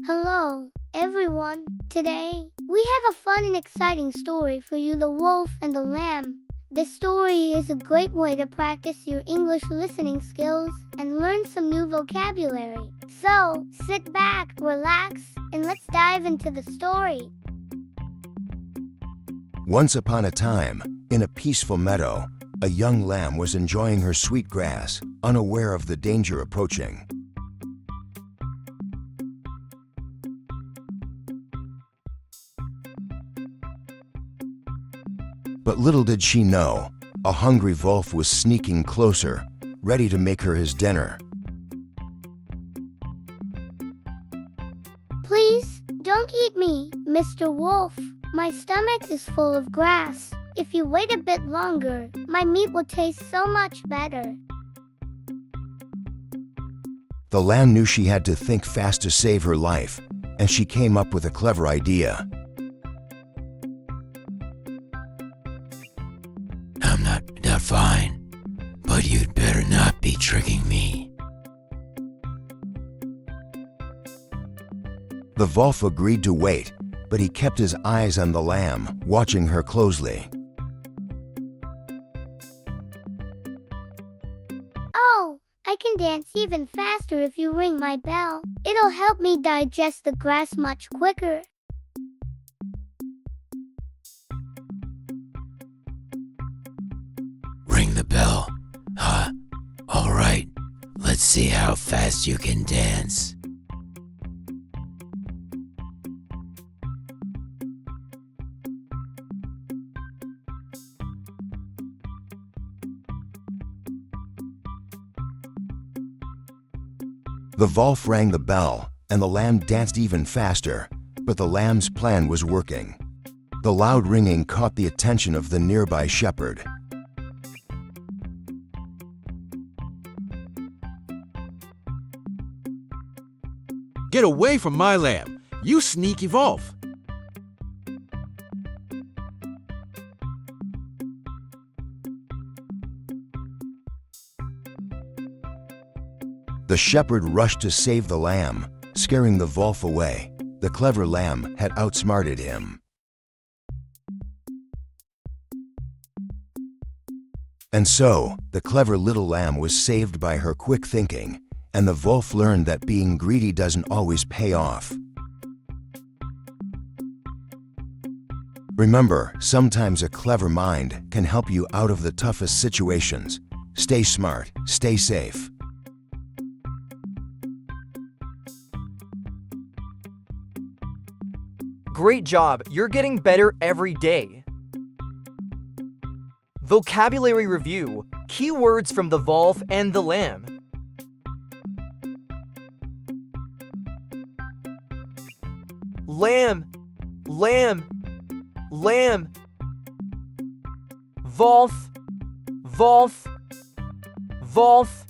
Hello, everyone. Today, we have a fun and exciting story for you, The Wolf and the Lamb. This story is a great way to practice your English listening skills and learn some new vocabulary. So, sit back, relax, and let's dive into the story. Once upon a time, in a peaceful meadow, a young lamb was enjoying her sweet grass, unaware of the danger approaching. But little did she know, a hungry wolf was sneaking closer, ready to make her his dinner. Please, don't eat me, Mr. Wolf. My stomach is full of grass. If you wait a bit longer, my meat will taste so much better. The lamb knew she had to think fast to save her life, and she came up with a clever idea. I'm not fine, but you'd better not be tricking me. The wolf agreed to wait, but he kept his eyes on the lamb, watching her closely. Oh, I can dance even faster if you ring my bell. It'll help me digest the grass much quicker. Ring the bell. Huh? All right. Let's see how fast you can dance. The wolf rang the bell, and the lamb danced even faster, but the lamb's plan was working. The loud ringing caught the attention of the nearby shepherd. Get away from my lamb, you sneaky wolf! The shepherd rushed to save the lamb, scaring the wolf away. The clever lamb had outsmarted him. And so, the clever little lamb was saved by her quick thinking, and the wolf learned that being greedy doesn't always pay off. Remember, sometimes a clever mind can help you out of the toughest situations. Stay smart, stay safe. Great job, you're getting better every day. Vocabulary review, keywords from the wolf and the lamb. Lamb, lamb, lamb. Wolf, wolf, wolf.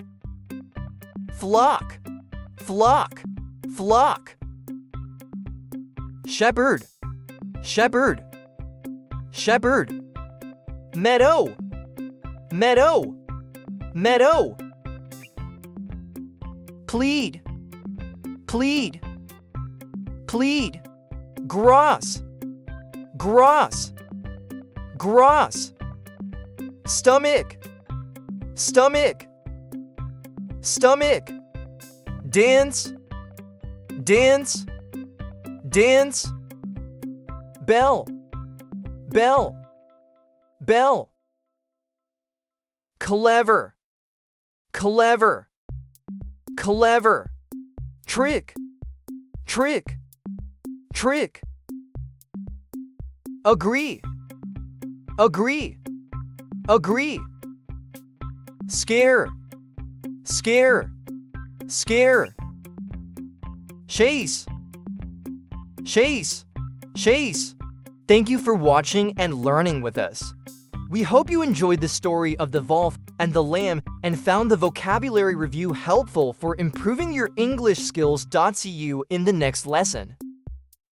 Flock, flock, flock. Shepherd, shepherd, shepherd. Meadow, meadow, meadow. Plead, plead, plead. Grass, grass, grass. Stomach, stomach, stomach. Dance, dance, dance. Bell, bell, bell. Clever, clever, clever. Trick, trick, trick. Agree, agree, agree. Scare, scare, scare. Chase, chase, chase. Thank you for watching and learning with us. We hope you enjoyed the story of the wolf and the lamb and found the vocabulary review helpful for improving your English skills. See you in the next lesson.